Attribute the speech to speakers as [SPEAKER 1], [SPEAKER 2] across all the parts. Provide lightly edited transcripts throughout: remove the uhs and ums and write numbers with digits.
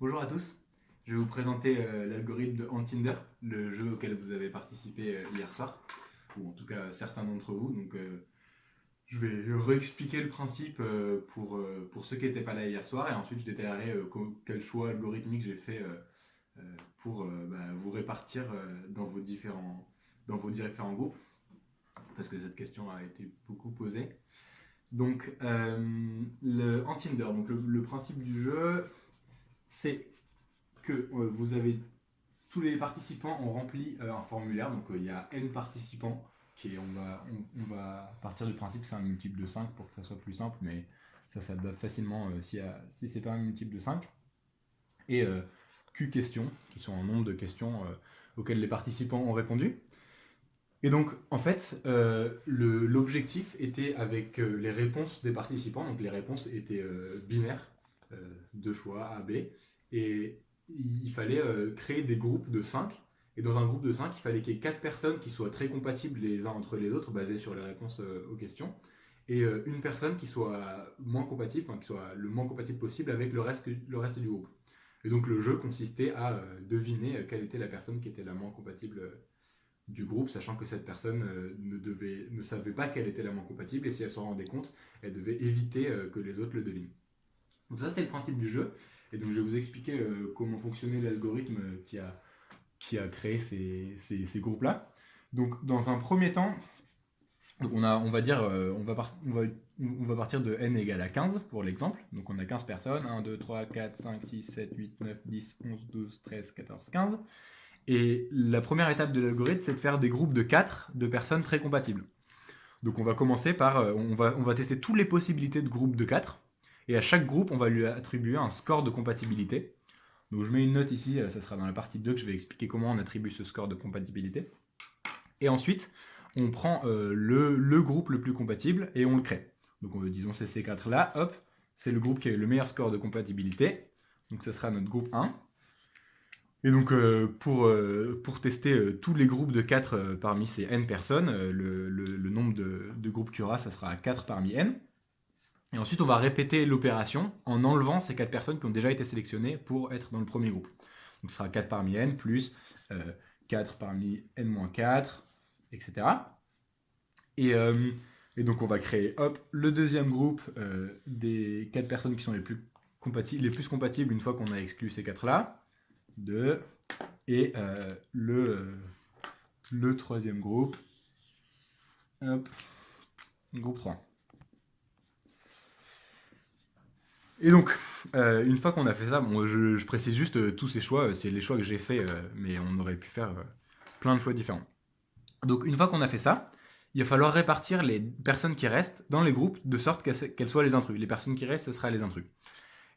[SPEAKER 1] Bonjour à tous, je vais vous présenter l'algorithme de Antinder, le jeu auquel vous avez participé hier soir, ou en tout cas certains d'entre vous. Donc je vais réexpliquer le principe pour ceux qui n'étaient pas là hier soir, et ensuite je détaillerai quel choix algorithmique j'ai fait pour vous répartir dans vos différents groupes, parce que cette question a été beaucoup posée. Donc le Antinder, donc le principe du jeu, c'est que vous avez tous les participants ont rempli un formulaire, donc il y a N participants, on va partir du principe que c'est un multiple de 5 pour que ça soit plus simple, mais ça s'adapte facilement si c'est pas un multiple de 5. Et Q questions, qui sont un nombre de questions auxquelles les participants ont répondu. Et donc, en fait, l'objectif était avec les réponses des participants, donc les réponses étaient binaires, deux choix A, B, et il fallait créer des groupes de 5. Et dans un groupe de 5, il fallait qu'il y ait 4 personnes qui soient très compatibles les uns entre les autres, basées sur les réponses aux questions, et une personne qui soit moins compatible, enfin, qui soit le moins compatible possible avec le reste du groupe. Et donc le jeu consistait à deviner quelle était la personne qui était la moins compatible du groupe, sachant que cette personne ne savait pas qu'elle était la moins compatible, et si elle s'en rendait compte, elle devait éviter que les autres le devinent. Donc ça, c'était le principe du jeu, et donc je vais vous expliquer comment fonctionnait l'algorithme qui a créé ces groupes-là. Donc dans un premier temps, on va dire, on va partir de n égale à 15 pour l'exemple. Donc on a 15 personnes, 1, 2, 3, 4, 5, 6, 7, 8, 9, 10, 11, 12, 13, 14, 15. Et la première étape de l'algorithme, c'est de faire des groupes de 4 de personnes très compatibles. Donc on va commencer par, on va tester toutes les possibilités de groupes de 4. Et à chaque groupe, on va lui attribuer un score de compatibilité. Donc je mets une note ici, ça sera dans la partie 2 que je vais expliquer comment on attribue ce score de compatibilité. Et ensuite, on prend le groupe le plus compatible et on le crée. Donc disons c'est ces 4 là, hop, c'est le groupe qui a le meilleur score de compatibilité. Donc ça sera notre groupe 1. Et donc pour tester tous les groupes de 4 parmi ces n personnes, le nombre de groupes qu'il y aura, ça sera 4 parmi n. Et ensuite on va répéter l'opération en enlevant ces 4 personnes qui ont déjà été sélectionnées pour être dans le premier groupe. Donc ce sera 4 parmi n plus 4 parmi n-4, etc. Et donc on va créer hop, le deuxième groupe des 4 personnes qui sont les plus compatibles une fois qu'on a exclu ces 4 là. 2 et le troisième groupe, hop, groupe 3. Et donc, une fois qu'on a fait ça, bon, je précise juste tous ces choix, c'est les choix que j'ai fait, mais on aurait pu faire plein de choix différents. Donc, une fois qu'on a fait ça, il va falloir répartir les personnes qui restent dans les groupes de sorte qu'elles soient les intrus. Les personnes qui restent, ce sera les intrus.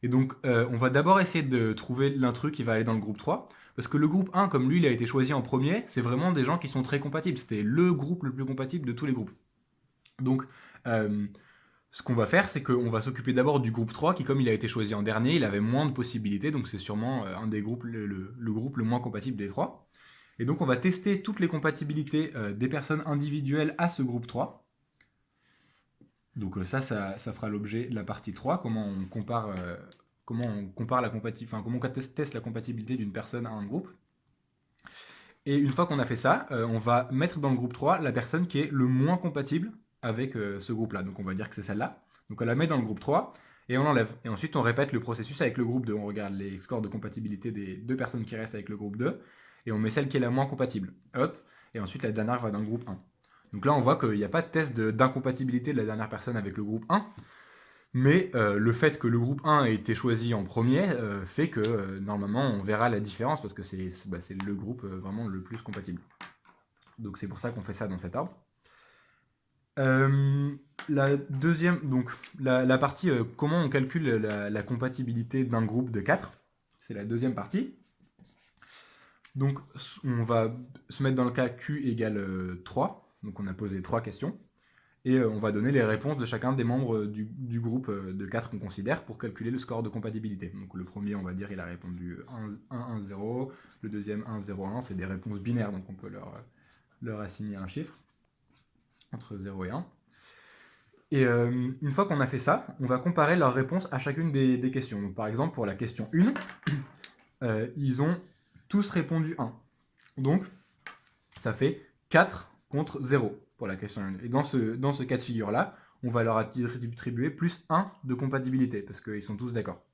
[SPEAKER 1] Et donc, on va d'abord essayer de trouver l'intrus qui va aller dans le groupe 3. Parce que le groupe 1, comme lui, il a été choisi en premier, c'est vraiment des gens qui sont très compatibles. C'était le groupe le plus compatible de tous les groupes. Donc, ce qu'on va faire, c'est qu'on va s'occuper d'abord du groupe 3, qui, comme il a été choisi en dernier, il avait moins de possibilités. Donc, c'est sûrement un des groupes, le groupe le moins compatible des 3. Et donc, on va tester toutes les compatibilités des personnes individuelles à ce groupe 3. Donc ça fera l'objet de la partie 3, comment on compare la compatibilité, comment on teste la compatibilité d'une personne à un groupe. Et une fois qu'on a fait ça, on va mettre dans le groupe 3 la personne qui est le moins compatible avec ce groupe-là. Donc on va dire que c'est celle-là. Donc on la met dans le groupe 3 et on l'enlève. Et ensuite on répète le processus avec le groupe 2. On regarde les scores de compatibilité des 2 personnes qui restent avec le groupe 2 et on met celle qui est la moins compatible. Hop. Et ensuite la dernière va dans le groupe 1. Donc là, on voit qu'il n'y a pas de test d'incompatibilité de la dernière personne avec le groupe 1, mais le fait que le groupe 1 ait été choisi en premier fait que normalement, on verra la différence parce que c'est le groupe vraiment le plus compatible. Donc c'est pour ça qu'on fait ça dans cet ordre. La deuxième, donc la partie comment on calcule la compatibilité d'un groupe de 4, c'est la deuxième partie. Donc on va se mettre dans le cas Q égale 3. Donc on a posé 3 questions. Et on va donner les réponses de chacun des membres du groupe de 4 qu'on considère pour calculer le score de compatibilité. Donc le premier, on va dire, il a répondu 1, 1, 0. Le deuxième, 1, 0, 1. C'est des réponses binaires, donc on peut leur assigner un chiffre entre 0 et 1. Et une fois qu'on a fait ça, on va comparer leurs réponses à chacune des questions. Donc par exemple, pour la question 1, ils ont tous répondu 1. Donc, ça fait 4 contre 0 pour la question 1. Et dans ce cas de figure-là, on va leur attribuer plus 1 de compatibilité, parce qu'ils sont tous d'accord.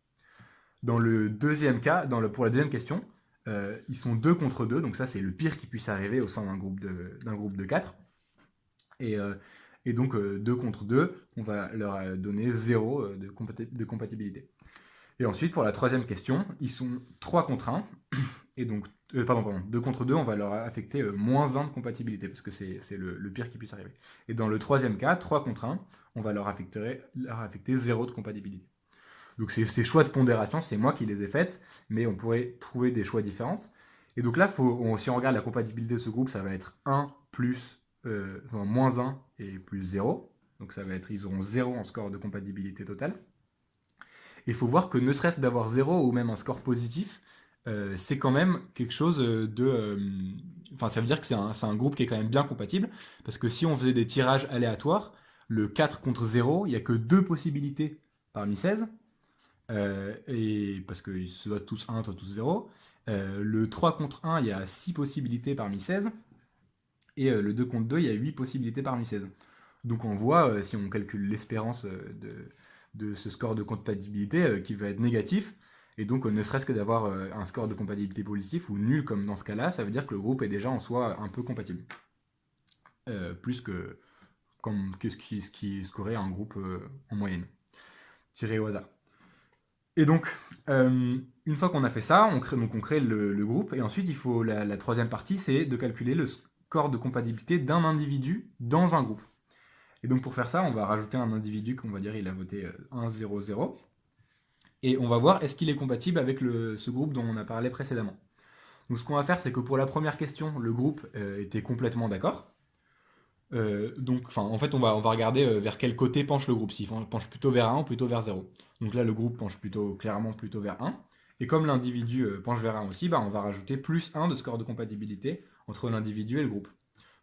[SPEAKER 1] Dans le deuxième cas, pour la deuxième question, ils sont 2 contre 2, donc ça c'est le pire qui puisse arriver au sein d'un groupe de 4. Et donc 2 contre 2, on va leur donner 0 de compatibilité. Et ensuite, pour la troisième question, ils sont 3 contre 1, et donc, 2 contre 2, on va leur affecter moins 1 de compatibilité, parce que c'est le pire qui puisse arriver. Et dans le troisième cas, 3 contre 1, on va leur affecter 0 de compatibilité. Donc ces choix de pondération, c'est moi qui les ai faites, mais on pourrait trouver des choix différents. Et donc là, si on regarde la compatibilité de ce groupe, ça va être 1 plus, moins 1 et plus 0. Donc ça va être, ils auront 0 en score de compatibilité totale. Et il faut voir que ne serait-ce d'avoir 0 ou même un score positif, c'est quand même quelque chose Enfin, ça veut dire que c'est un groupe qui est quand même bien compatible, parce que si on faisait des tirages aléatoires, le 4 contre 0, il n'y a que 2 possibilités parmi 16, et parce qu'ils se doivent tous 1, tous 0. Le 3 contre 1, il y a 6 possibilités parmi 16, et le 2 contre 2, il y a 8 possibilités parmi 16. Donc on voit, si on calcule l'espérance de ce score de compatibilité, qui va être négatif, et donc ne serait-ce que d'avoir un score de compatibilité positif ou nul comme dans ce cas-là, ça veut dire que le groupe est déjà en soi un peu compatible. Plus que ce qui scorerait un groupe en moyenne, tiré au hasard. Et donc, une fois qu'on a fait ça, on crée le groupe, et ensuite il faut la troisième partie, c'est de calculer le score de compatibilité d'un individu dans un groupe. Et donc pour faire ça, on va rajouter un individu qu'on va dire il a voté 1, 0, 0. Et on va voir est-ce qu'il est compatible avec ce groupe dont on a parlé précédemment. Donc ce qu'on va faire, c'est que pour la première question, le groupe était complètement d'accord. En fait, on va regarder vers quel côté penche le groupe, s'il penche plutôt vers 1 ou plutôt vers 0. Donc là, le groupe penche clairement plutôt vers 1. Et comme l'individu penche vers 1 aussi, on va rajouter plus 1 de score de compatibilité entre l'individu et le groupe.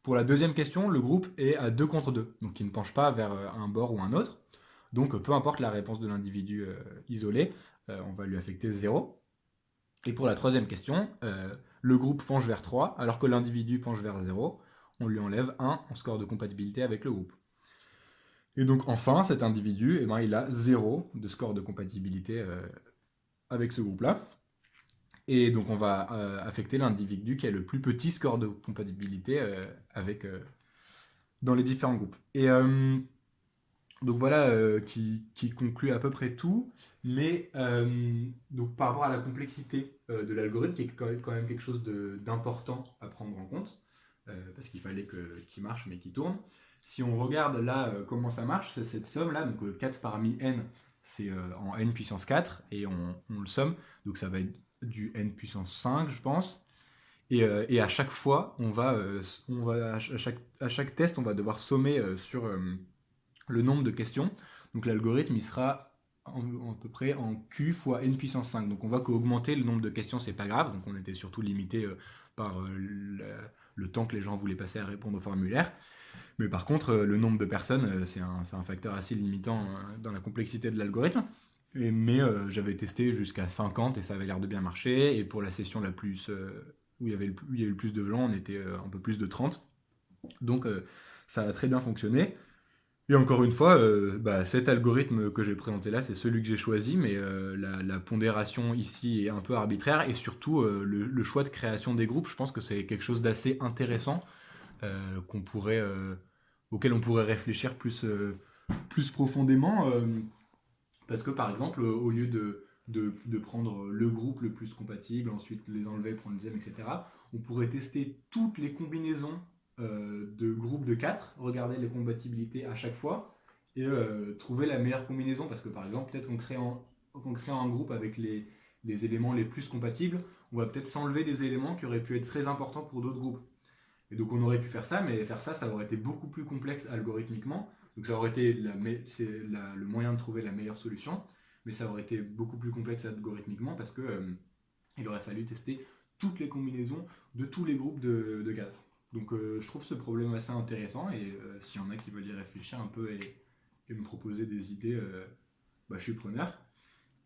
[SPEAKER 1] Pour la deuxième question, le groupe est à 2 contre 2, donc il ne penche pas vers un bord ou un autre. Donc peu importe la réponse de l'individu isolé, on va lui affecter 0. Et pour la troisième question, le groupe penche vers 3, alors que l'individu penche vers 0. On lui enlève 1 en score de compatibilité avec le groupe. Et donc enfin, cet individu, il a 0 de score de compatibilité avec ce groupe-là. Et donc on va affecter l'individu qui a le plus petit score de compatibilité dans les différents groupes. Et donc voilà qui conclut à peu près tout. Mais donc par rapport à la complexité de l'algorithme, qui est quand même quelque chose d'important à prendre en compte, parce qu'il fallait qu'il marche mais qu'il tourne. Si on regarde là comment ça marche, c'est cette somme-là, donc 4 parmi n, c'est en n puissance 4, et on le somme, donc ça va être du n puissance 5, je pense. Et à chaque fois, à chaque test, on va devoir sommer sur le nombre de questions. Donc l'algorithme, il sera à peu près en Q fois n puissance 5. Donc on voit qu'augmenter le nombre de questions, c'est pas grave. Donc on était surtout limité par le temps que les gens voulaient passer à répondre au formulaire. Mais par contre, le nombre de personnes, c'est un facteur assez limitant dans la complexité de l'algorithme. Mais j'avais testé jusqu'à 50 et ça avait l'air de bien marcher. Et pour la session la plus où il y avait le plus de gens, on était un peu plus de 30. Donc ça a très bien fonctionné. Et encore une fois, cet algorithme que j'ai présenté là, c'est celui que j'ai choisi, mais la pondération ici est un peu arbitraire, et surtout le choix de création des groupes, je pense que c'est quelque chose d'assez intéressant auquel on pourrait réfléchir plus profondément, parce que par exemple, au lieu de prendre le groupe le plus compatible, ensuite les enlever, prendre le deuxième, etc., on pourrait tester toutes les combinaisons de groupes de 4, regarder les compatibilités à chaque fois, et trouver la meilleure combinaison, parce que par exemple, peut-être qu'en créant un groupe avec les éléments les plus compatibles, on va peut-être s'enlever des éléments qui auraient pu être très importants pour d'autres groupes. Et donc on aurait pu faire ça, mais faire ça, ça aurait été beaucoup plus complexe algorithmiquement. Donc ça aurait été le moyen de trouver la meilleure solution, mais ça aurait été beaucoup plus complexe algorithmiquement parce que il aurait fallu tester toutes les combinaisons de tous les groupes de 4. Donc je trouve ce problème assez intéressant, et s'il y en a qui veulent y réfléchir un peu et me proposer des idées, je suis preneur.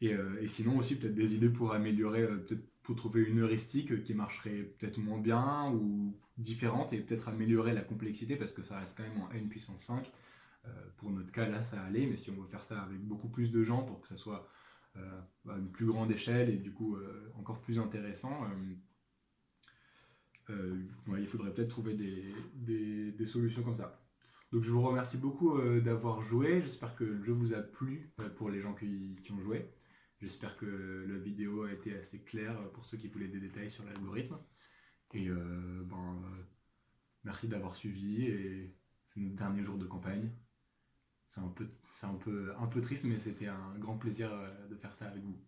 [SPEAKER 1] Et sinon aussi peut-être des idées pour améliorer, peut-être faut trouver une heuristique qui marcherait peut-être moins bien ou différente et peut-être améliorer la complexité parce que ça reste quand même en n puissance 5. Pour notre cas, là, ça allait, mais si on veut faire ça avec beaucoup plus de gens pour que ça soit à une plus grande échelle et du coup encore plus intéressant, ouais, il faudrait peut-être trouver des solutions comme ça. Donc je vous remercie beaucoup d'avoir joué, j'espère que le jeu vous a plu pour les gens qui ont joué. J'espère que la vidéo a été assez claire pour ceux qui voulaient des détails sur l'algorithme. Et merci d'avoir suivi et c'est notre dernier jour de campagne. C'est un peu triste mais c'était un grand plaisir de faire ça avec vous.